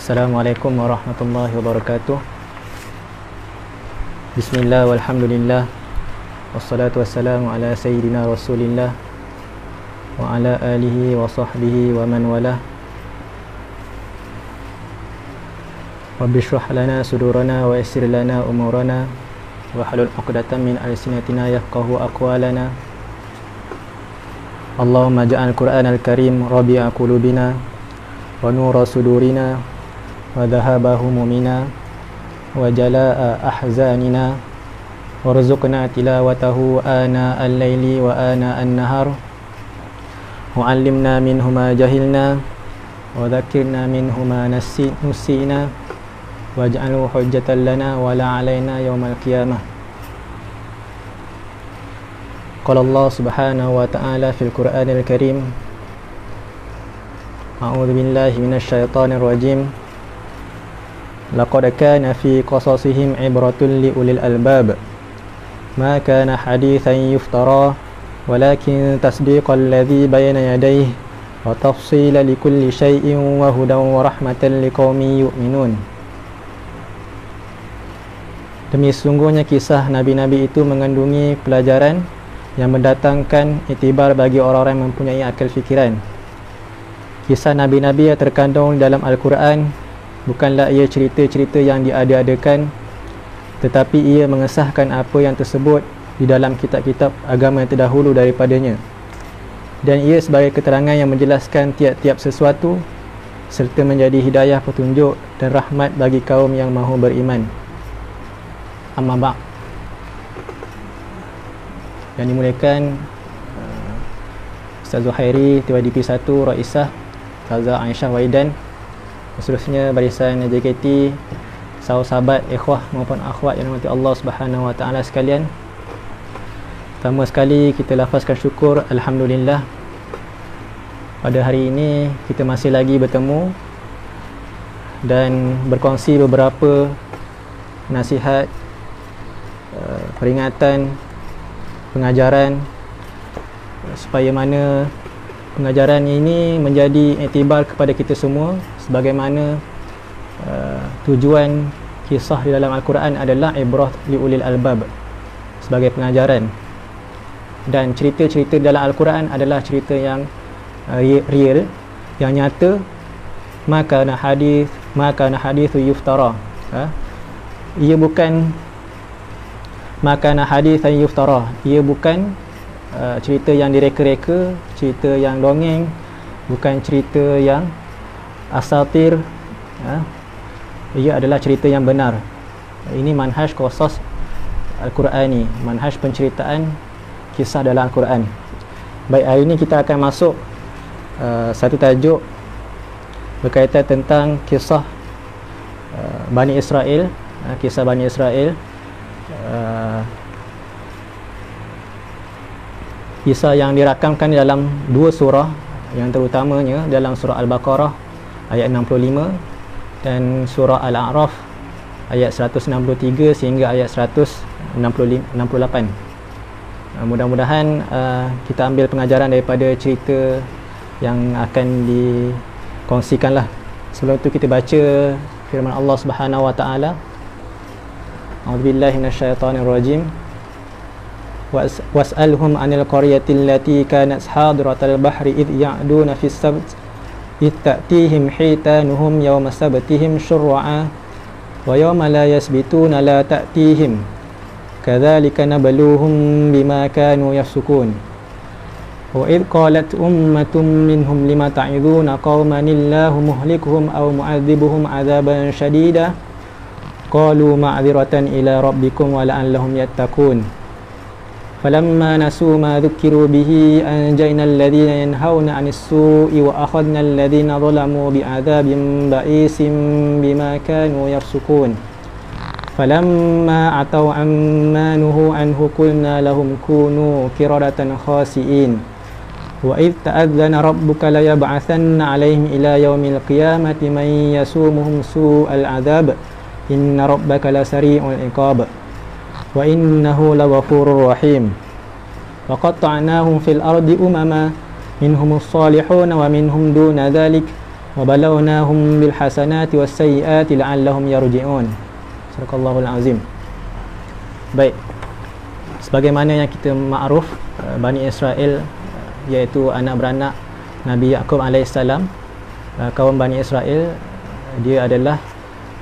Assalamualaikum warahmatullahi wabarakatuh. Bismillah walhamdulillah. Wassalatu wassalamu ala sayyidina Rasulillah wa ala alihi wa sahbihi wa man walah. Rabbi shrah lana sudurana wa yassir lana umurana wa halul 'uqdatam min alsinatina yafqahu aqwalana. Allahumma ja'al Qur'anal Karim rabi'a qulubina wa nura sudurina wa dhahaba humumina wa jalaa ahzanina warzuqna tilawatahu ana al-laili wa ana an-nahar wa 'allimna minhu ma jahilna wa dhakkirna minhu ma nusina waj'alhu hujjatan lana wa la 'alaina yawmal qiyamah. Qala Allah subhanahu wa ta'ala fil Qur'anil Karim, a'udzu billahi minasy syaithanir rajim. Laqad kana fi qasasihim ibratun li ulil albab ma kana hadithan yuftara walakin tasdiqal ladzi bayna yadayhi wa tafsila likulli syai'in wa hudan wa rahmatan liqaumin yu'minun. Demi sungguhnya kisah nabi-nabi itu mengandungi pelajaran yang mendatangkan iktibar bagi orang-orang yang mempunyai akal fikiran. Kisah nabi-nabi yang terkandung dalam Al-Quran bukanlah ia cerita-cerita yang diada-adakan, tetapi ia mengesahkan apa yang tersebut di dalam kitab-kitab agama yang terdahulu daripadanya, dan ia sebagai keterangan yang menjelaskan tiap-tiap sesuatu serta menjadi hidayah, petunjuk dan rahmat bagi kaum yang mahu beriman. Amma ba'. Yang dimuliakan Ustaz Zuhairi, TYDP 1, Raisah, Ustazah Aisyah Waidan, seterusnya barisan JKT, sahabat, ikhwah maupun akhwat yang dirahmati Allah Subhanahu wa taala sekalian. Pertama sekali kita lafazkan syukur alhamdulillah, pada hari ini kita masih lagi bertemu dan berkongsi beberapa nasihat, peringatan, pengajaran, supaya mana pengajaran ini menjadi iktibar kepada kita semua, sebagaimana tujuan kisah di dalam Al-Quran adalah ibrah li ulil albab, sebagai pengajaran, dan cerita-cerita dalam Al-Quran adalah cerita yang real, yang nyata. Maka hadithu yuftara, ia bukan makana hadithan yuftara, ia bukan cerita yang direka-reka, cerita yang dongeng, bukan cerita yang asatir, ia adalah cerita yang benar. Ini manhaj qasas Al-Qurani, manhaj penceritaan kisah dalam Al-Quran. Baik, hari ini kita akan masuk satu tajuk berkaitan tentang kisah Bani Israel, kisah Bani Israel, kisah yang dirakamkan dalam dua surah, yang terutamanya dalam surah Al-Baqarah ayat 65 dan surah Al-A'raf ayat 163 sehingga ayat 168. Mudah-mudahan kita ambil pengajaran daripada cerita yang akan dikongsikanlah. Sebelum itu kita baca firman Allah Subhanahu wa taala. A'udzubillahi minasyaitonirrajim. Was'alhum 'anil qaryati allati kanat hadiratal bahri id ya'duna fis sabt id ta'tihim hitanuhum yawma sabtihim syur'a wa yawma la yasbituna la ta'tihim kadzalika nabluhum bima kanu yafsukun. Wa id qalat ummatun minhum lima ta'iduna qauman illahu muhlikuhum aw mu'adzibuhum 'adzaban shadida qalu ma'dziratan ila rabbikum wa la'allahum yattaqun. Falamma nasu ma dhukiru bihi anjayna alladhina yanhauna 'anis su'i wa akhadna alladhina zalamu bi'adzabin ba'isin bima kanu yafsukun. Falamma atau amma nuhu anhu qulna lahum kunu qiradatan khasi'in. Wa idh ta'adzana rabbuka la yab'athanna 'alaihim ila yaumil qiyamati man yasumuhum su'al 'adzab inna rabbaka la sari'ul iqab wa innahu laghafurur rahim. Wa qatta'nahum fil ardi umama minhumus salihun wa minhum duna dhalik wa balawnahum bil hasanati was sayyiati la'allahum yarji'un. Sadaqallahul azim. Baik, sebagaimana yang kita makruf, Bani Israel iaitu anak beranak Nabi Yaqub alaihissalam, kaum Bani Israel dia adalah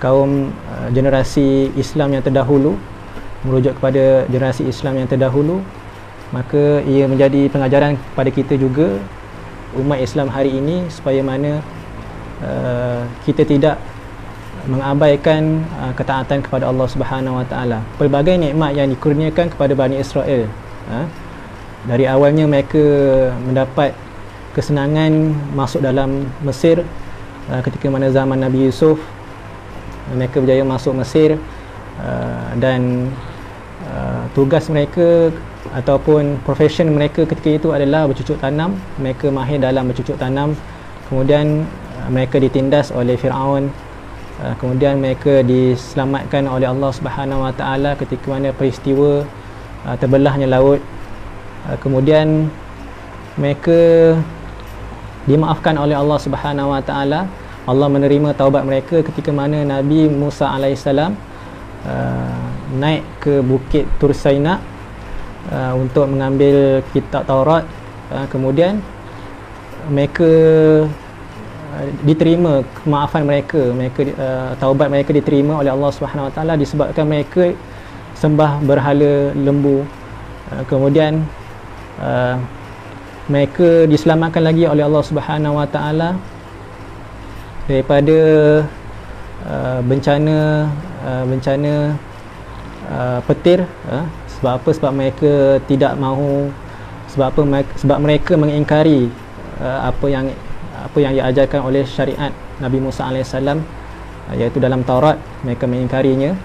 kaum generasi Islam yang terdahulu, merujuk kepada generasi Islam yang terdahulu. Maka ia menjadi pengajaran kepada kita juga, umat Islam hari ini, supaya mana kita tidak mengabaikan ketaatan kepada Allah Subhanahu Wa Taala. Pelbagai nikmat yang dikurniakan kepada Bani Israel, dari awalnya mereka mendapat kesenangan masuk dalam Mesir, ketika mana zaman Nabi Yusuf mereka berjaya masuk Mesir, dan tugas mereka ataupun profession mereka ketika itu adalah bercucuk tanam. Mereka mahir dalam bercucuk tanam. Kemudian mereka ditindas oleh Firaun. Kemudian mereka diselamatkan oleh Allah Subhanahu Wa Taala ketika mana peristiwa terbelahnya laut. Kemudian mereka dimaafkan oleh Allah Subhanahu Wa Taala. Allah menerima taubat mereka ketika mana Nabi Musa alaihissalam naik ke bukit Tur Saina untuk mengambil kitab Taurat. Kemudian mereka diterima kemaafan mereka, taubat mereka diterima oleh Allah Subhanahu Wa Taala disebabkan mereka sembah berhala lembu. Kemudian mereka diselamatkan lagi oleh Allah Subhanahu Wa Taala daripada bencana petir. Sebab apa? Sebab mereka tidak mahu, sebab mereka mengingkari apa yang diajarkan oleh syariat Nabi Musa alaihissalam, iaitu dalam Taurat. Mereka mengingkarinya.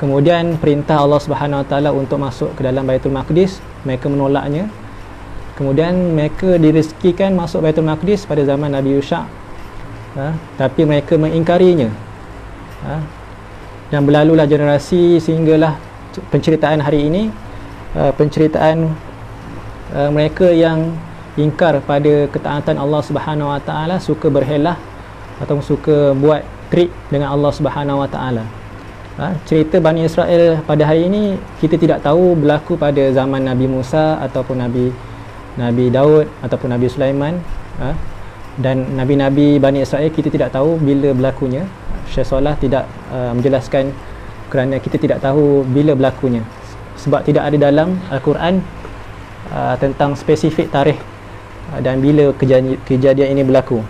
Kemudian perintah Allah Subhanahu Wa Taala untuk masuk ke dalam Baitul Maqdis, mereka menolaknya. Kemudian mereka direzekikan masuk Baitul Maqdis pada zaman Nabi Yusha, tapi mereka mengingkarinya. Dan berlalulah generasi sehinggalah penceritaan hari ini, penceritaan mereka yang ingkar pada ketaatan Allah Subhanahu Wa Taala, suka berhelah atau suka buat trik dengan Allah Subhanahu Wa Taala. Cerita Bani Israel pada hari ini kita tidak tahu berlaku pada zaman Nabi Musa ataupun Nabi Daud ataupun Nabi Sulaiman, dan Nabi-Nabi Bani Israel kita tidak tahu bila berlakunya. Syekh Salah tidak menjelaskan kerana kita tidak tahu bila berlakunya, sebab tidak ada dalam Al-Quran tentang spesifik tarikh dan bila kejadian ini berlaku.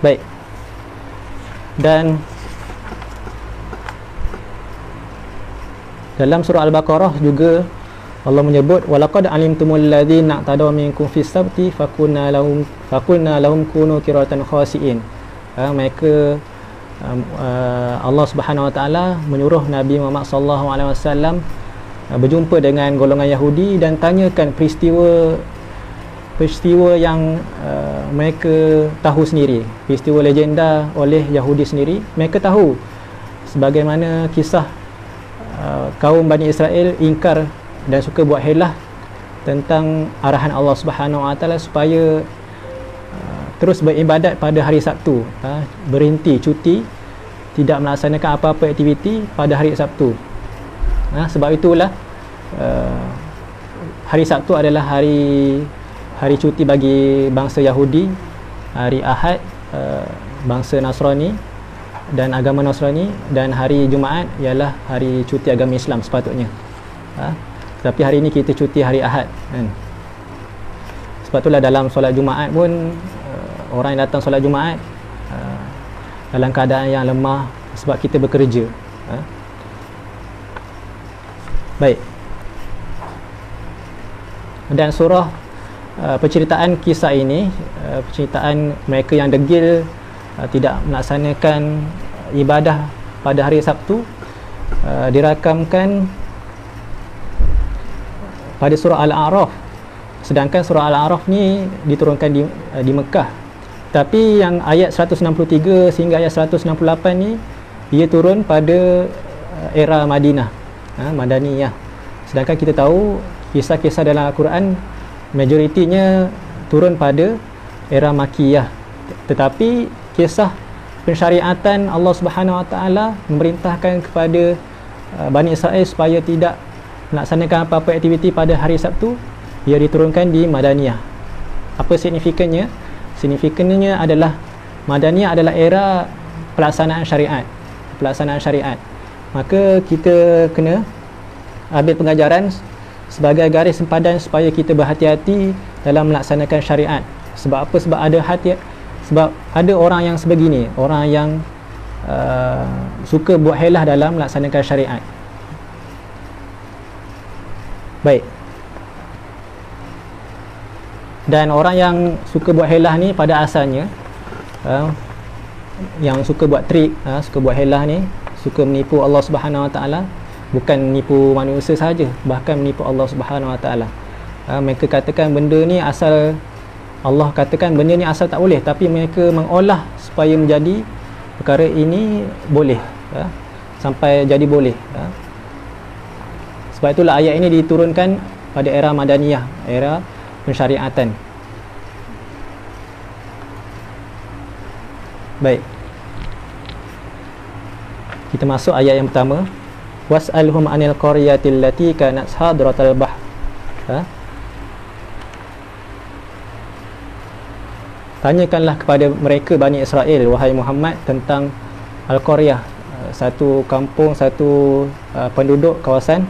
Baik, dan dalam surah Al-Baqarah juga Allah menyebut walaqad alimtumul ladzina tadaw minkum fis sabti faqulna lahum kunu qiratan khasiin. Mereka Allah Subhanahu Wa Taala menyuruh Nabi Muhammad sallallahu alaihi wasallam berjumpa dengan golongan Yahudi dan tanyakan peristiwa yang mereka tahu sendiri, peristiwa legenda oleh Yahudi sendiri. Mereka tahu sebagaimana kisah kaum Bani Israel ingkar dan suka buat helah tentang arahan Allah Subhanahu Wa Taala supaya terus beribadat pada hari Sabtu, berhenti cuti, tidak melaksanakan apa-apa aktiviti pada hari Sabtu. Sebab itulah hari Sabtu adalah hari cuti bagi bangsa Yahudi, hari Ahad bangsa Nasrani dan agama Nasrani, dan hari Jumaat ialah hari cuti agama Islam sepatutnya. Tapi hari ini kita cuti hari Ahad, kan? Sebab itulah dalam solat Jumaat pun orang yang datang solat Jumaat dalam keadaan yang lemah sebab kita bekerja. Baik, dan surah penceritaan kisah ini, penceritaan mereka yang degil tidak melaksanakan ibadah pada hari Sabtu, dirakamkan pada surah Al-A'raf. Sedangkan surah Al-A'raf ni diturunkan di Mekah, tapi yang ayat 163 sehingga ayat 168 ni ia turun pada era Madinah, Madaniyah. Sedangkan kita tahu kisah-kisah dalam Al-Quran majoritinya turun pada era Makkiyah, Tetapi kisah pensyariatan Allah Subhanahu Wa Taala memerintahkan kepada Bani Israel supaya tidak melaksanakan apa-apa aktiviti pada hari Sabtu, ia diturunkan di Madaniyah. Apa signifikannya? Signifikannya adalah Madaniyah adalah era pelaksanaan syariat. Maka kita kena ambil pengajaran sebagai garis sempadan supaya kita berhati-hati dalam melaksanakan syariat. Sebab apa? Sebab ada orang yang sebegini, orang yang suka buat helah dalam melaksanakan syariat. Baik. Dan orang yang suka buat helah ni pada asalnya yang suka buat trik, suka buat helah ni, suka menipu Allah Subhanahu Wa Taala, bukan menipu manusia saja, bahkan menipu Allah Subhanahu Wa Taala. Mereka katakan benda ni asal, Allah katakan benda ni asal tak boleh, tapi mereka mengolah supaya menjadi perkara ini boleh, sampai jadi boleh. Sebab itulah ayat ini diturunkan pada era Madaniyah, era pensyariatan. Baik, kita masuk ayat yang pertama. Was'alhum anil qaryatil lati kanat hadratal bahr. Tanyakanlah kepada mereka Bani Israel, wahai Muhammad, tentang Al-Qaryah, satu kampung, satu penduduk kawasan,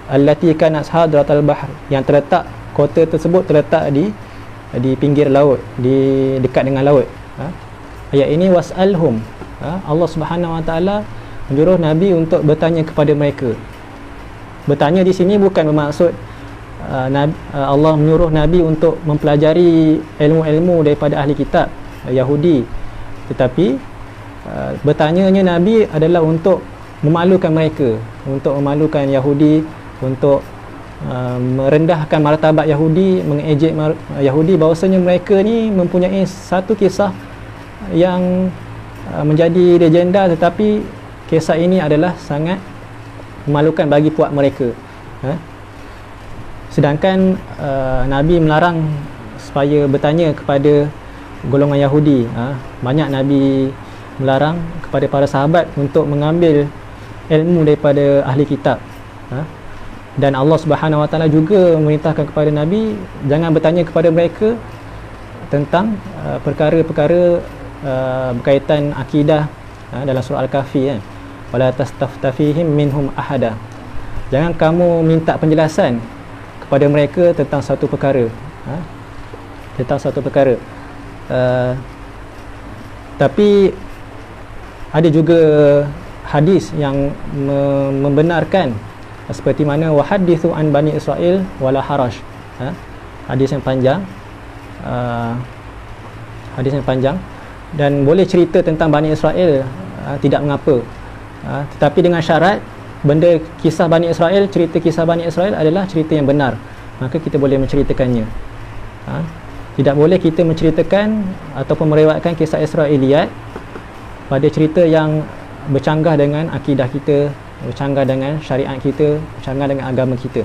allati kanat hadratal bahr, yang terletak, kota tersebut terletak di pinggir laut, di dekat dengan laut. Ayat ini was'alhum, Allah Subhanahu Wa Taala menyuruh Nabi untuk bertanya kepada mereka. Bertanya di sini bukan bermaksud Allah menyuruh Nabi untuk mempelajari ilmu-ilmu daripada ahli kitab Yahudi, tetapi bertanyanya Nabi adalah untuk memalukan mereka, untuk memalukan Yahudi, untuk merendahkan martabat Yahudi, mengejek Yahudi, bahawasanya mereka ni mempunyai satu kisah yang menjadi legenda, tetapi kisah ini adalah sangat memalukan bagi puak mereka. Sedangkan Nabi melarang supaya bertanya kepada golongan Yahudi. Banyak Nabi melarang kepada para sahabat untuk mengambil ilmu daripada ahli kitab. Dan Allah Subhanahu Wa Taala juga memerintahkan kepada Nabi jangan bertanya kepada mereka tentang perkara-perkara berkaitan akidah, dalam surah Al-Kahfi, wala tastaftafihim minhum ahada. Jangan kamu minta penjelasan kepada mereka tentang satu perkara, tapi ada juga hadis yang membenarkan, seperti mana wahadithu an bani Israel wala haraj, hadis yang panjang, dan boleh cerita tentang Bani Israel, tidak mengapa, tetapi dengan syarat benda kisah Bani Israel, cerita kisah Bani Israel adalah cerita yang benar, maka kita boleh menceritakannya. Tidak boleh kita menceritakan ataupun meriwayatkan kisah Israiliyat pada cerita yang bercanggah dengan akidah kita, bercanggah dengan syariat kita, bercanggah dengan agama kita.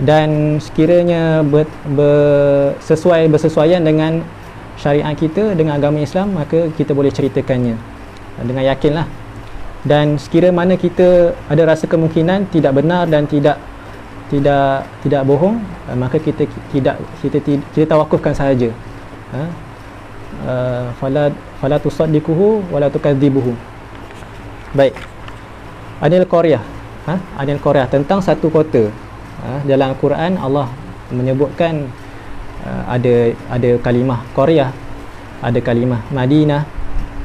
Dan sekiranya bersesuaian dengan syariat kita, dengan agama Islam, maka kita boleh ceritakannya dengan yakinlah. Dan sekiranya mana kita ada rasa kemungkinan tidak benar dan tidak bohong, maka kita tawakufkan sahaja. Fala tusaddiquhu wala tukadzibuhu. Baik. Anil Qaryah, tentang satu kota. Dalam Al-Quran Allah menyebutkan ada kalimah Qaryah, ada kalimah Madinah,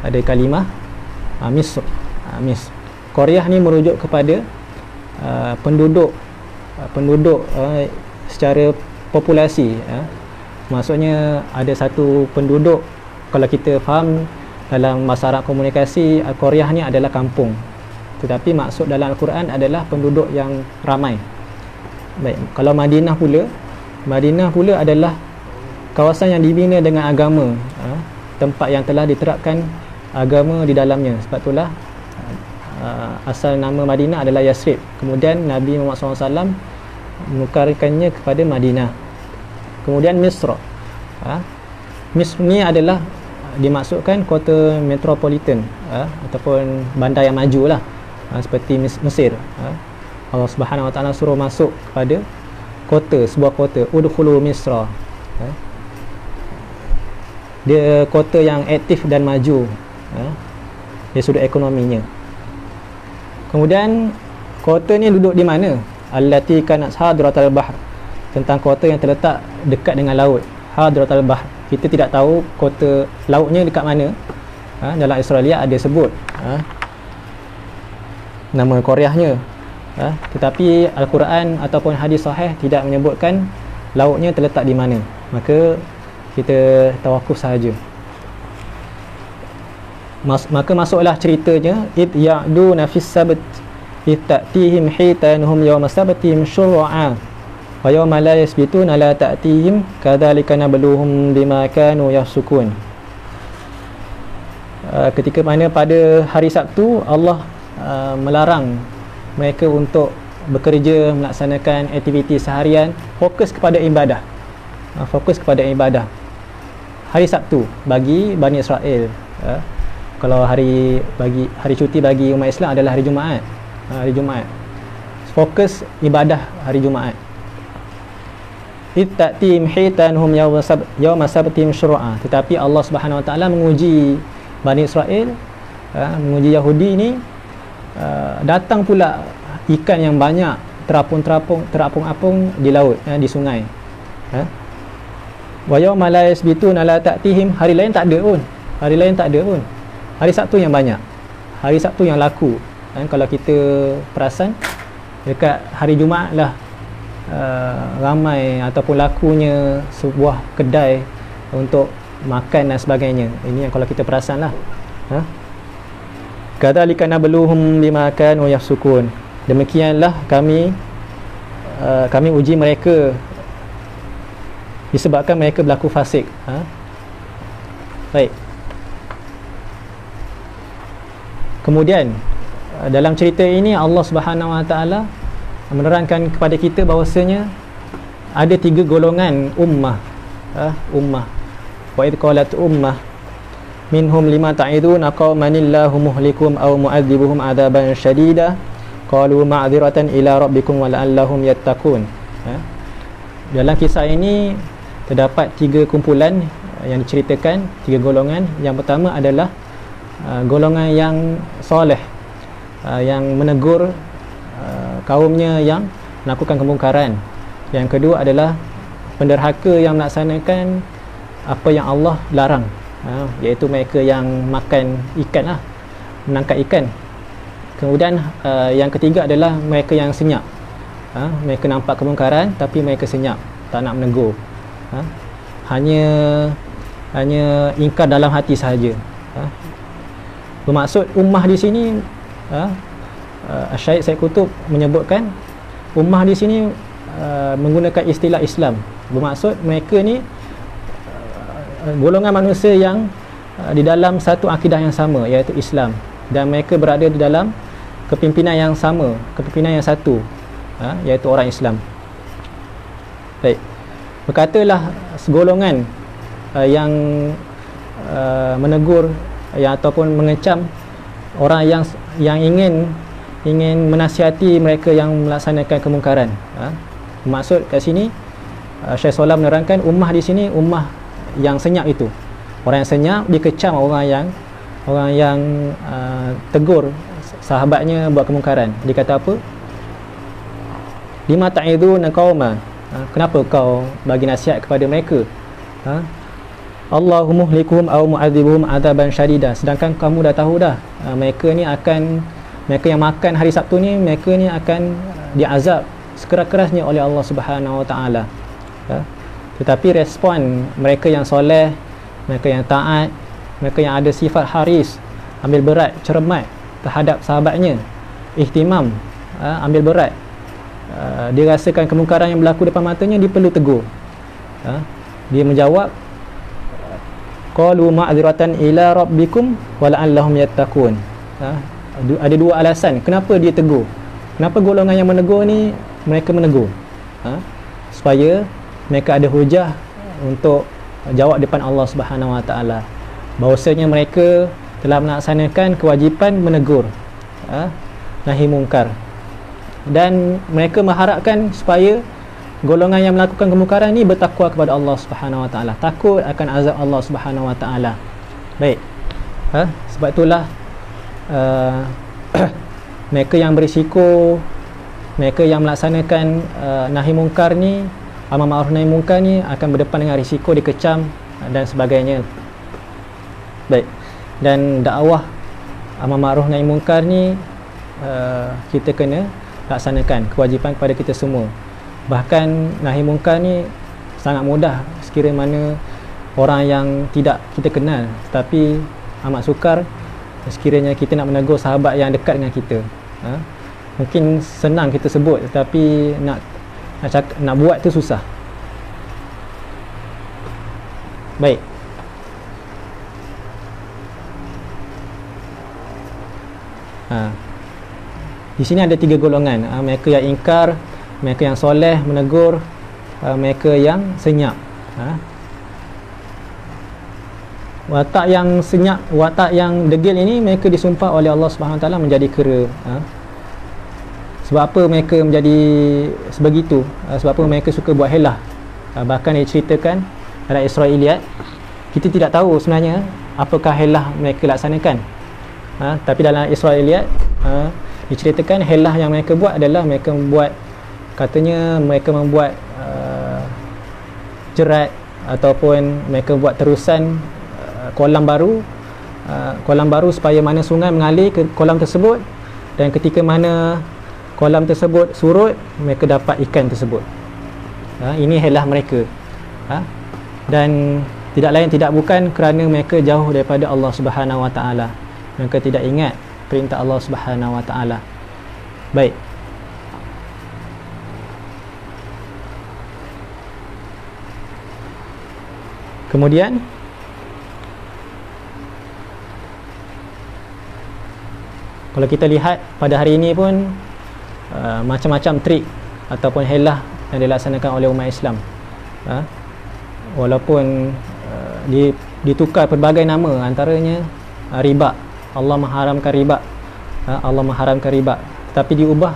ada kalimah Misr. Qaryah ni merujuk kepada penduduk secara populasi. Maksudnya ada satu penduduk, kalau kita faham dalam masyarakat komunikasi, Qaryah ni adalah kampung, tetapi maksud dalam Al-Quran adalah penduduk yang ramai. Baik, kalau Madinah pula adalah kawasan yang dibina dengan agama, tempat yang telah diterapkan agama di dalamnya. Sebab itulah asal nama Madinah adalah Yasrib. Kemudian Nabi Muhammad SAW menukarkannya kepada Madinah. Kemudian Misr, Misr ni adalah dimaksudkan kota metropolitan, ataupun bandar yang maju lah, seperti Mesir. Allah Subhanahu Wa Taala suruh masuk kepada sebuah kota, udkhulu Misra. Dia kota yang aktif dan maju, dari sudut ekonominya. Kemudian kota ni duduk di mana? Allati kanat hadratal bahr, tentang kota yang terletak dekat dengan laut. Hadratal bahr, kita tidak tahu kota lautnya dekat mana. Dalam Israeliat ada sebut nama Koreanya, tetapi Al-Quran ataupun hadis sahih tidak menyebutkan lautnya terletak di mana. Maka kita tawakuf sahaja. Maka masuklah ceritanya, id ya'duna fis sabt id ta'tihim hitanuhum yawma sabtihim syur'a wa yawma la yasbituna la ta'tihim kadzalika nabluhum bima kanu yafsukun. Ketika mana pada hari Sabtu Allah melarang mereka untuk bekerja, melaksanakan aktiviti seharian, fokus kepada ibadah. Hari Sabtu bagi Bani Israel. Kalau hari cuti bagi umat Islam adalah hari Jumaat. Fokus ibadah hari Jumaat. Ittatim hitanhum yawma sabtihim syur'a. Tetapi Allah Subhanahu Wa Taala menguji Bani Israel, menguji Yahudi ni, datang pula ikan yang banyak terapung-apung di laut, di sungai. Wa yawma la yasbituna la ta'tihim, hari lain tak ada pun. Hari Sabtu yang banyak, hari Sabtu yang laku. Kalau kita perasan, dekat hari Jumaat lah ramai ataupun lakunya sebuah kedai untuk makan dan sebagainya. Ini yang kalau kita perasan lah. Kadzalika nabluhum bima kanu yafsukun. Demikianlah kami uji mereka disebabkan mereka berlaku fasik. Baik. Kemudian dalam cerita ini Allah Subhanahu Wa Taala menerangkan kepada kita bahawasanya ada 3 golongan ummah. Wa idh qalat ummah minhum lima ta'iduna qaumanillahu muhlikum aw mu'adzibuhum adzaban syadida qalu ma'dziratan ila rabbikum wa la'allahum yattaqun. Dalam kisah ini terdapat 3 kumpulan yang diceritakan, 3 golongan. Yang pertama adalah golongan yang soleh, yang menegur kaumnya yang melakukan kemungkaran. Yang kedua adalah penderhaka yang melaksanakan apa yang Allah larang, iaitu mereka yang makan ikan, menangkap ikan. Kemudian yang ketiga adalah mereka yang senyap. Mereka nampak kemungkaran tapi mereka senyap, tak nak menegur. Hanya ingkar dalam hati sahaja. Bermaksud ummah di sini, Syahid Said Qutb menyebutkan ummah di sini menggunakan istilah Islam. Bermaksud mereka ni golongan manusia yang di dalam satu akidah yang sama, iaitu Islam, dan mereka berada di dalam kepimpinan yang sama, kepimpinan yang satu, iaitu orang Islam. Baik. Berkatalah segolongan yang menegur ataupun mengecam orang yang ingin menasihati mereka yang melaksanakan kemungkaran. Maksud kat sini Syekh Salah menerangkan ummah di sini ummah yang senyap itu. Orang yang senyap dikecam orang yang tegur sahabatnya buat kemungkaran. Dia kata apa? Lima ta'iduna qauma. Kenapa kau bagi nasihat kepada mereka? Allahu muhlikuhum aw mu'adzibuhum adzaban syadida. Sedangkan kamu dah tahu dah, mereka yang makan hari Sabtu ni, mereka ni akan diazab sekeras-kerasnya oleh Allah Subhanahu Wa Taala. Tetapi respon mereka yang soleh, mereka yang taat, mereka yang ada sifat haris, ambil berat, cermat terhadap sahabatnya, ihtimam, ambil berat, dia rasakan kemungkaran yang berlaku depan matanya, dia perlu tegur. Dia menjawab, qalu ma'dziratan ila rabbikum wa la'allahum yattaqun. Ada 2 alasan kenapa dia tegur. Kenapa golongan yang menegur ni mereka menegur? Supaya mereka ada hujah untuk jawab depan Allah Subhanahu Wa Taala bahwasanya mereka telah melaksanakan kewajipan menegur nahi mungkar, dan mereka mengharapkan supaya golongan yang melakukan kemungkaran ni bertakwa kepada Allah Subhanahu Wa Taala, takut akan azab Allah Subhanahu Wa Taala. Baik, sebab itulah mereka yang berisiko, mereka yang melaksanakan nahi mungkar ni, amar ma'ruf nahi mungkar ni, akan berdepan dengan risiko dikecam dan sebagainya. Baik, dan dakwah amar ma'ruf nahi mungkar ni kita kena laksanakan, kewajipan kepada kita semua. Bahkan nahi mungkar ni sangat mudah sekiranya mana orang yang tidak kita kenal, tapi amat sukar sekiranya kita nak menegur sahabat yang dekat dengan kita. Mungkin senang kita sebut, tetapi nak buat tu susah. Baik, di sini ada 3 golongan, mereka yang ingkar, mereka yang soleh menegur, mereka yang senyap. Watak yang senyap, watak yang degil ini, mereka disumpah oleh Allah Subhanahu Wa Taala menjadi kera. Sebab apa mereka menjadi sebegitu? Sebab apa mereka suka buat helah? Bahkan diceritakan dalam Israiliyat, kita tidak tahu sebenarnya apakah helah mereka laksanakan. Tapi dalam Israiliyat diceritakan helah yang mereka buat adalah mereka membuat, katanya mereka membuat jerat ataupun mereka buat terusan kolam baru supaya mana sungai mengalir ke kolam tersebut, dan ketika mana kolam tersebut surut, mereka dapat ikan tersebut. Ini helah mereka. Dan tidak lain tidak bukan kerana mereka jauh daripada Allah Subhanahu Wa Taala. Mereka tidak ingat perintah Allah Subhanahu Wa Taala. Baik, kemudian kalau kita lihat pada hari ini pun macam-macam trik ataupun helah yang dilaksanakan oleh umat Islam. Walaupun ditukar pelbagai nama, antaranya riba. Allah mengharamkan riba, Allah mengharamkan riba, tapi diubah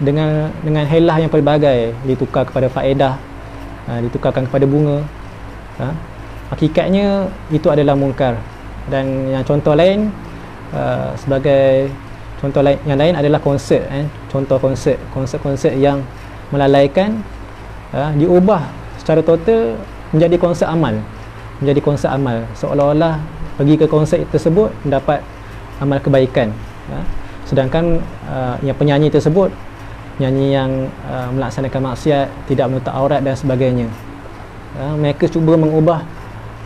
dengan helah yang pelbagai, ditukar kepada faedah, ditukarkan kepada bunga. Hakikatnya itu adalah mungkar. Dan yang contoh lain, sebagai contoh lain yang lain adalah konsert. Contoh konsert yang melalaikan, diubah secara total menjadi konsert amal, seolah-olah pergi ke konsert tersebut mendapat amal kebaikan. Sedangkan yang penyanyi tersebut, penyanyi yang melaksanakan maksiat, tidak menutup aurat dan sebagainya, mereka cuba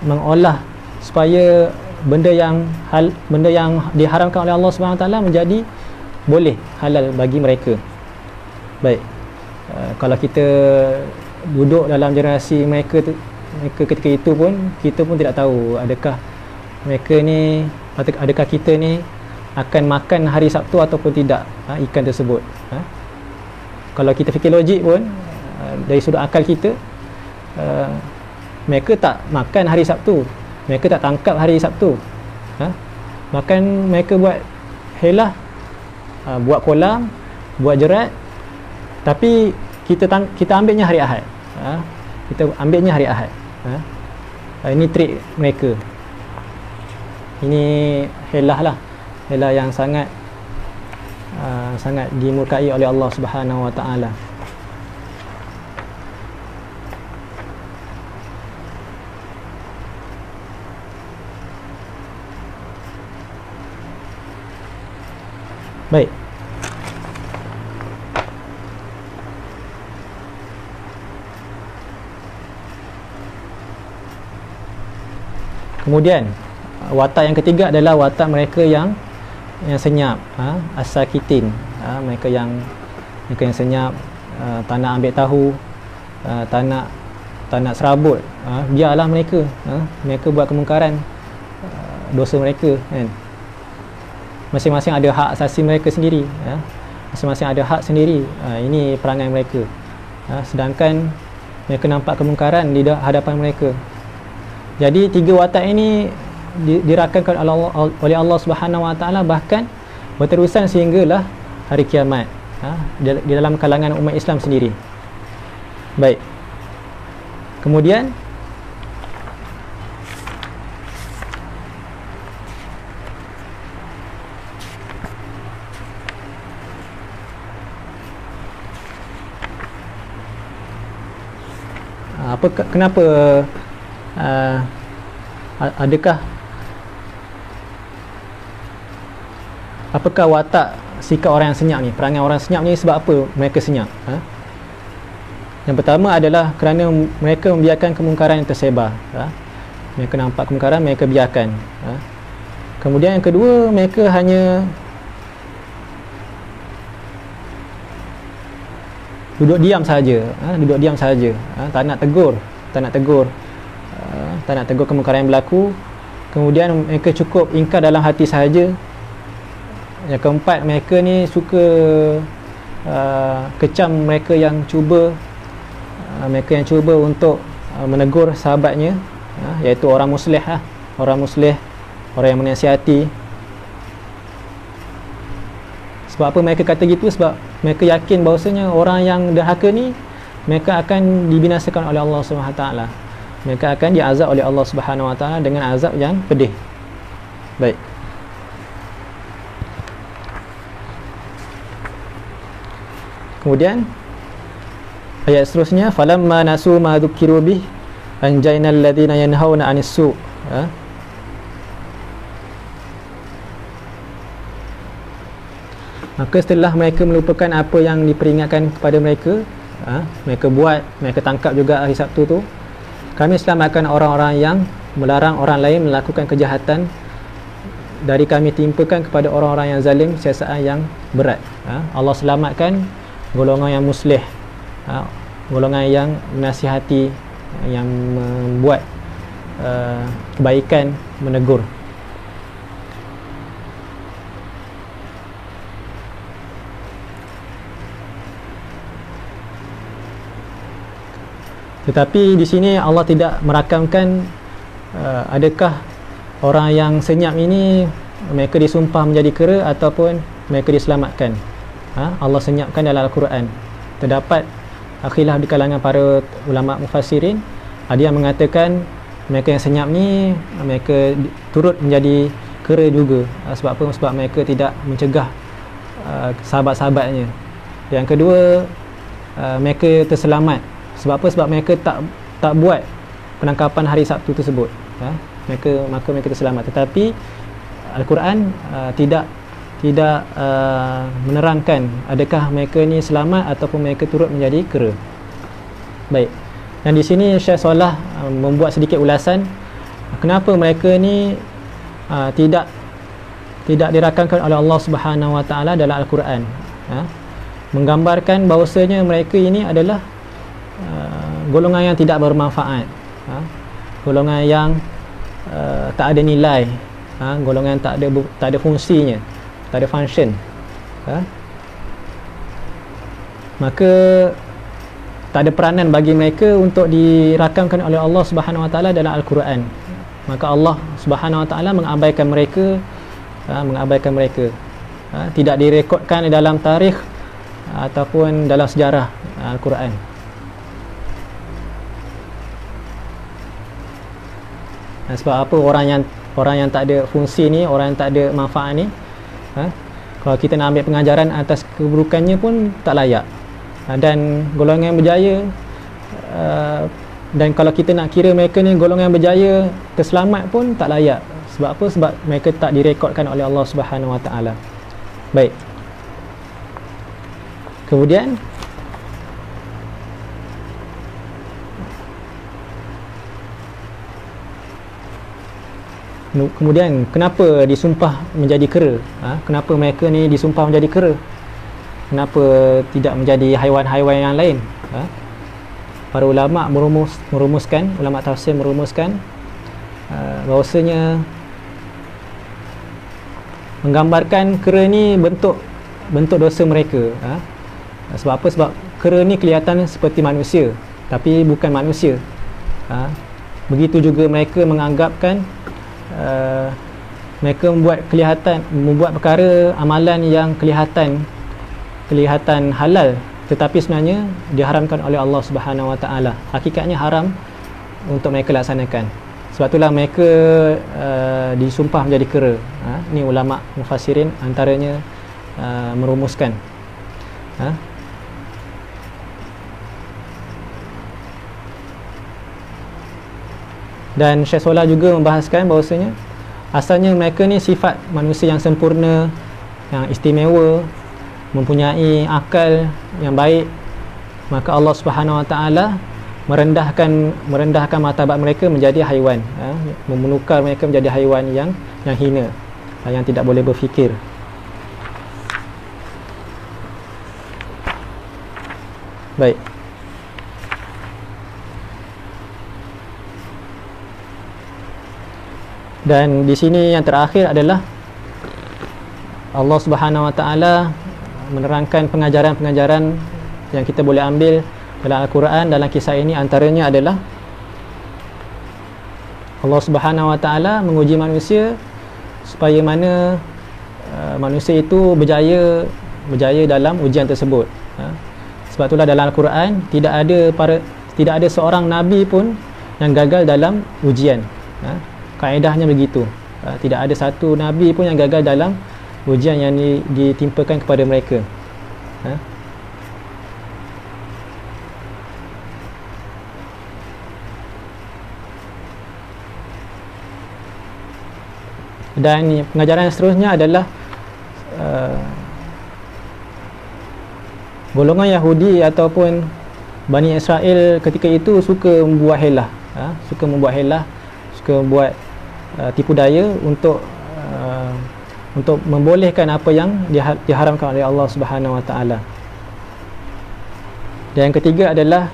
mengolah supaya benda yang diharamkan oleh Allah Subhanahu Wa Taala menjadi boleh, halal bagi mereka. Baik, kalau kita duduk dalam generasi mereka ketika itu pun, kita pun tidak tahu adakah mereka ni, adakah kita ni akan makan hari Sabtu ataupun tidak ikan tersebut. Kalau kita fikir logik pun, dari sudut akal kita, mereka tak makan hari Sabtu, mereka tak tangkap hari Sabtu, bahkan mereka buat helah, buat kolam, buat jerat, tapi kita ambilnya hari Ahad. Ini trik mereka. Ini helah lah, helah yang sangat dimurkai oleh Allah Subhanahu Wa Taala. Baik, kemudian watak yang ketiga adalah watak mereka yang senyap, as-sakitin. Mereka yang senyap, tak nak ambil tahu, tak nak serabut, biarlah mereka buat kemungkaran, dosa mereka, kan. Masing-masing ada hak asasi mereka sendiri, masing-masing ada hak sendiri. Ini perangai mereka. Sedangkan mereka nampak kemungkaran di hadapan mereka, Jadi 3 watak ini dirakamkan oleh Allah Subhanahu Wa Taala, bahkan berterusan sehinggalah hari kiamat, di dalam kalangan umat Islam sendiri. Baik. Kemudian kenapa apakah watak sikap orang yang senyap ni, perangai orang senyap ni, sebab apa mereka senyap? Yang pertama adalah kerana mereka membiarkan kemungkaran yang tersebar. Mereka nampak kemungkaran, mereka biarkan. Kemudian yang kedua, mereka hanya duduk diam saja, duduk diam saja, tak nak tegur, tak nak tegur kemungkaran yang berlaku. Kemudian mereka cukup ingkar dalam hati sahaja. Yang keempat, mereka ni suka kecam mereka yang cuba untuk menegur sahabatnya, iaitu orang muslih, orang yang menasihati. Sebab apa mereka kata gitu? Sebab mereka yakin bahawasanya orang yang derhaka ni, mereka akan dibinasakan oleh Allah Subhanahu Wa Taala. Mereka akan diazab oleh Allah Subhanahu Wa Taala dengan azab yang pedih. Baik. Kemudian ayat seterusnya, falamma nasu ma dzukiru bih anjaynal ladzina yanhauna 'anis su'. Maka setelah mereka melupakan apa yang diperingatkan kepada mereka, mereka buat, mereka tangkap juga hari Sabtu tu, kami selamatkan orang-orang yang melarang orang lain melakukan kejahatan, dari kami timpakan kepada orang-orang yang zalim siasaan yang berat. Allah selamatkan golongan yang muslih, golongan yang menasihati, yang membuat kebaikan, menegur. Tetapi di sini Allah tidak merakamkan adakah orang yang senyap ini mereka disumpah menjadi kera ataupun mereka diselamatkan. Allah senyapkan dalam Al-Quran. Terdapat khilaf di kalangan para ulama mufassirin. Ada yang mengatakan mereka yang senyap ni mereka turut menjadi kera juga. Sebab apa? Sebab mereka tidak mencegah sahabat-sahabatnya. Yang kedua, mereka terselamat. Sebab apa? Sebab mereka tak buat penangkapan hari Sabtu tersebut. Maka mereka terselamat. Tetapi Al-Quran tidak menerangkan adakah mereka ni selamat ataupun mereka turut menjadi kera. Baik. Dan di sini Syekh Salah membuat sedikit ulasan kenapa mereka ni tidak dirakamkan oleh Allah Subhanahu Wa Taala dalam Al-Quran. Menggambarkan bahawasanya mereka ini adalah golongan yang tidak bermanfaat, golongan yang tak ada nilai, golongan yang tak ada fungsinya, tak ada function. Maka tak ada peranan bagi mereka untuk dirakamkan oleh Allah Subhanahu Wa Taala dalam Al-Quran. Maka Allah Subhanahu Wa Taala mengabaikan mereka, tidak direkodkan dalam tarikh ataupun dalam sejarah Al-Quran. Sebab apa? Orang yang tak ada fungsi ni, orang yang tak ada manfaat ni, kalau kita nak ambil pengajaran atas keburukannya pun tak layak. Dan golongan yang berjaya, dan kalau kita nak kira mereka ni golongan yang berjaya terselamat pun tak layak. Sebab apa? Sebab mereka tak direkodkan oleh Allah Subhanahu Wa Taala. Baik. Kemudian kenapa disumpah menjadi kera? Kenapa mereka ni disumpah menjadi kera? Kenapa tidak menjadi haiwan-haiwan yang lain? Para ulama merumuskan, ulama tafsir merumuskan bahawasanya menggambarkan kera ni bentuk dosa mereka. Sebab apa? Sebab kera ni kelihatan seperti manusia, tapi bukan manusia. Begitu juga mereka menganggapkan mereka membuat perkara amalan yang kelihatan halal, tetapi sebenarnya diharamkan oleh Allah Subhanahu Wa Taala. Hakikatnya haram untuk mereka laksanakan. Sebab itulah mereka disumpah menjadi kera. Ni ulama mufassirin antaranya merumuskan. Dan Syekh Solah juga membahaskan bahawasanya asalnya mereka ni sifat manusia yang sempurna, yang istimewa, mempunyai akal yang baik, maka Allah Subhanahu Wa Taala merendahkan martabat mereka menjadi haiwan, menukar mereka menjadi haiwan yang hina, yang tidak boleh berfikir. Baik. Dan di sini yang terakhir adalah Allah Subhanahu Wa Taala menerangkan pengajaran-pengajaran yang kita boleh ambil dalam Al-Quran dalam kisah ini. Antaranya adalah Allah Subhanahu Wa Taala menguji manusia supaya mana manusia itu berjaya dalam ujian tersebut. Sebab itulah dalam Al-Quran tidak ada seorang nabi pun yang gagal dalam ujian. Kaedahnya begitu. Tidak ada satu nabi pun yang gagal dalam ujian yang ditimpakan kepada mereka. Dan pengajaran seterusnya adalah golongan Yahudi ataupun Bani Israel ketika itu suka membuat helah, suka membuat tipu daya untuk membolehkan apa yang diharamkan oleh Allah Subhanahu Wa Taala. Dan yang ketiga adalah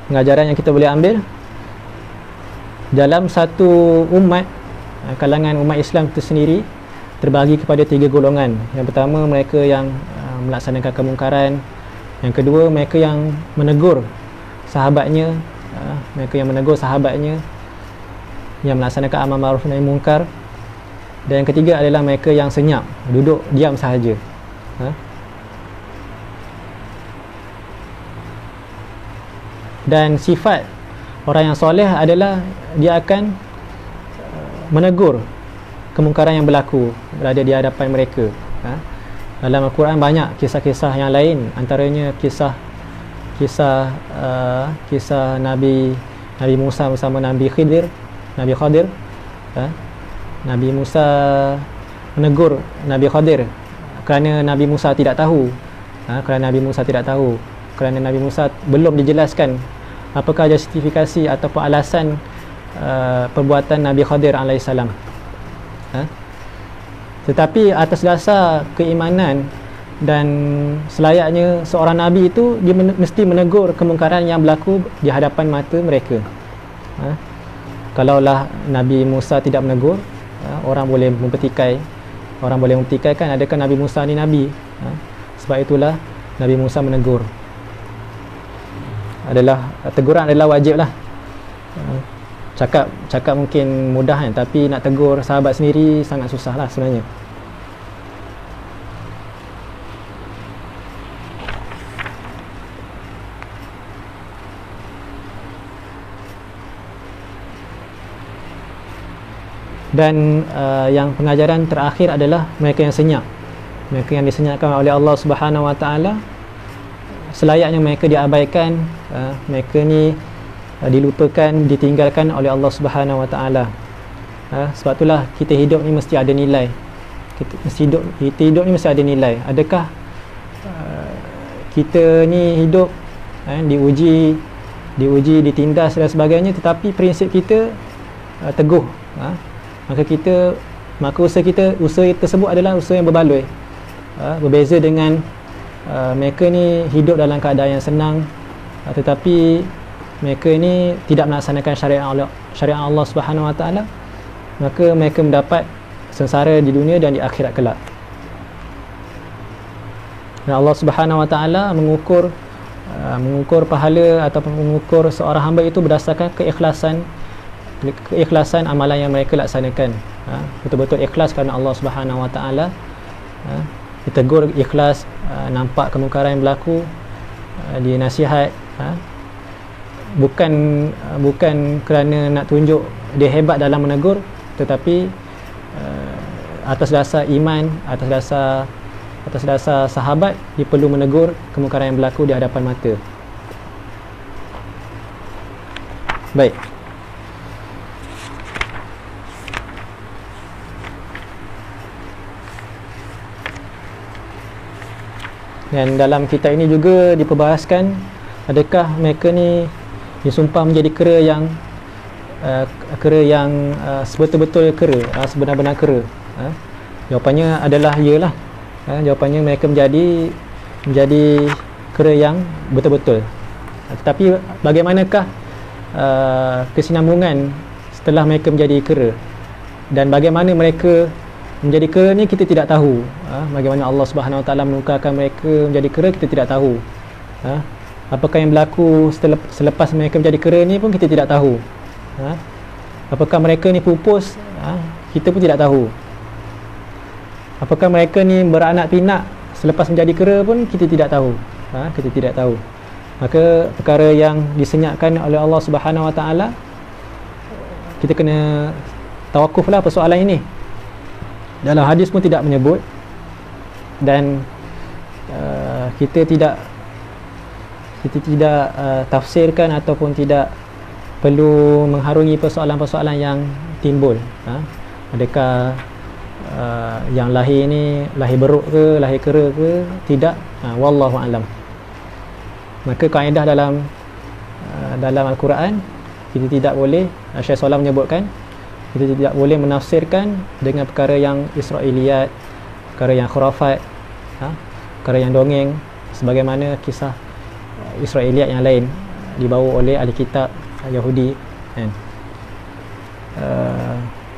pengajaran yang kita boleh ambil dalam satu umat, kalangan umat Islam itu sendiri terbagi kepada 3 golongan. Yang pertama, mereka yang melaksanakan kemungkaran. Yang kedua, mereka yang menegur sahabatnya, yang melaksanakan amal ma'ruf nahi munkar. Dan yang ketiga adalah mereka yang senyap, duduk diam sahaja. Dan sifat orang yang soleh adalah dia akan menegur kemungkaran yang berlaku berada di hadapan mereka. Dalam Al-Quran banyak kisah-kisah yang lain, antaranya kisah Nabi Musa bersama Nabi Khadir. Nabi Musa menegur Nabi Khadir kerana Nabi Musa tidak tahu. Kerana Nabi Musa belum dijelaskan apakah justifikasi ataupun alasan perbuatan Nabi Khadir alaihissalam. Tetapi atas dasar keimanan dan selayaknya seorang Nabi itu, dia mesti menegur kemungkaran yang berlaku di hadapan mata mereka. Kalaulah Nabi Musa tidak menegur, orang boleh mempertikai kan adakah Nabi Musa ni Nabi. Sebab itulah Nabi Musa menegur. Teguran adalah wajib lah. Cakap mungkin mudah kan, tapi nak tegur sahabat sendiri sangat susah lah sebenarnya. Dan yang pengajaran terakhir adalah mereka yang senyap, mereka yang disenyapkan oleh Allah Subhanahu Wa Taala. Selayaknya mereka diabaikan, mereka ni dilupakan, ditinggalkan oleh Allah Subhanahu Wa Taala. Sebab itulah kita hidup ni mesti ada nilai. Kita hidup ni mesti ada nilai. Adakah kita ni hidup diuji, ditindas dan sebagainya, tetapi prinsip kita teguh, maka usaha tersebut adalah usaha yang berbaloi. Berbeza dengan mereka ni hidup dalam keadaan yang senang, tetapi mereka ni tidak melaksanakan syariat Allah Subhanahu Wa Taala, maka mereka mendapat sengsara di dunia dan di akhirat kelak. Dan Allah Subhanahu Wa Taala mengukur mengukur pahala ataupun mengukur seorang hamba itu berdasarkan keikhlasan amalan yang mereka laksanakan. Betul-betul ikhlas kerana Allah Subhanahu Wa Taala, ditegur ikhlas, nampak kemungkaran yang berlaku, dia nasihat, bukan kerana nak tunjuk dia hebat dalam menegur, tetapi atas dasar iman, atas dasar sahabat, dia perlu menegur kemungkaran yang berlaku di hadapan mata. Baik. Dan dalam kitab ini juga diperbahaskan, adakah mereka ni disumpah menjadi kera yang sebetul-betul kera, sebenar-benar kera? Jawapannya adalah iyalah. Jawapannya mereka menjadi kera yang betul-betul. Tetapi bagaimanakah kesinambungan setelah mereka menjadi kera, dan bagaimana mereka menjadi kera ni kita tidak tahu. Bagaimana Allah Subhanahu Wa Taala menukarkan mereka menjadi kera, kita tidak tahu. Apakah yang berlaku selepas mereka menjadi kera ni pun kita tidak tahu. Apakah mereka ni pupus, kita pun tidak tahu. Apakah mereka ni beranak pinak selepas menjadi kera pun kita tidak tahu. Kita tidak tahu. Maka perkara yang disenyapkan oleh Allah Subhanahu Wa Taala, kita kena tawakuflah persoalan ini. Dalam hadis pun tidak menyebut, dan kita tidak tafsirkan ataupun tidak perlu mengharungi persoalan-persoalan yang timbul. Adakah yang lahir ni lahir beruk ke, lahir kera ke, tidak? Wallahu alam. Maka kaedah dalam Al-Quran, kita tidak boleh, Syekh Salam menyebutkan, kita tidak boleh menafsirkan dengan perkara yang Israiliyat, perkara yang khurafat, perkara yang dongeng, sebagaimana kisah Israiliyat yang lain dibawa oleh ahli kitab Yahudi, kan?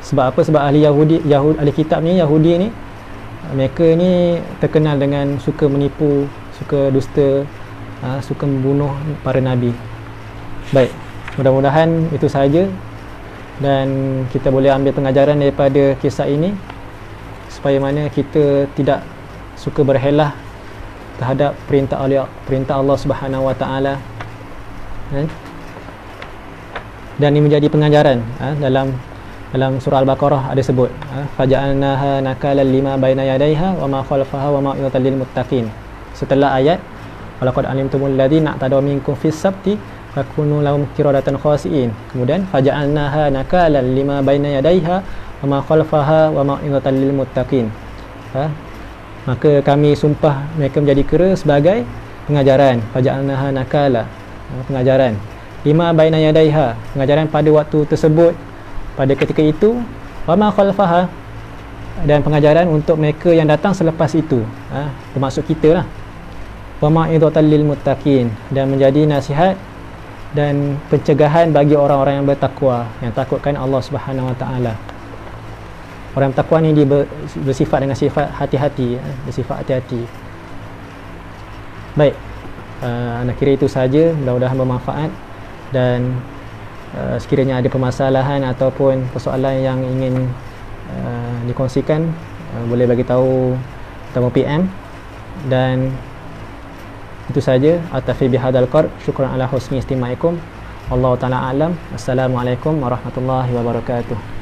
Sebab apa? Sebab ahli kitab ni, Yahudi ni, mereka ni terkenal dengan suka menipu, suka dusta, suka membunuh para nabi. Baik, mudah-mudahan itu sahaja, dan kita boleh ambil pengajaran daripada kisah ini, supaya mana kita tidak suka berhelah terhadap perintah Allah Subhanahu Wa Taala, dan ini menjadi pengajaran. Dalam surah Al-Baqarah ada sebut, faja'alnaha nakalan lima baina yadayha wa ma khalfaha wa mau'izatan lil muttaqin. Setelah ayat walaqad alimtumul ladzina tadaw minkum fis sabti fakunu lahum qiradatan khasiin, kemudian faja'alnaha nakalan lima baina yadayha wa ma khalfaha wa mau'izatan lil muttaqin. Maka kami sumpah mereka menjadi kera sebagai pengajaran. Faja'alnaha nakala, pengajaran. Lima baina yadayha, pengajaran pada waktu tersebut, pada ketika itu. Wa ma khalfaha, dan pengajaran untuk mereka yang datang selepas itu, bermaksud kita lah. Wa mau'izatan lil muttaqin, dan menjadi nasihat dan pencegahan bagi orang-orang yang bertakwa, yang takutkan Allah Subhanahu Wa Taala. Orang bertakwa ni dia bersifat dengan sifat hati-hati, bersifat hati-hati. Baik, nak kira itu saja, mudah-mudahan bermanfaat, dan sekiranya ada permasalahan ataupun persoalan yang ingin dikongsikan, boleh bagi tahu atau PM. Dan itu saja. Atafi bihadzal qadr, syukran ala husni istimaikum. Wallahu taala alam. Assalamualaikum warahmatullahi wabarakatuh.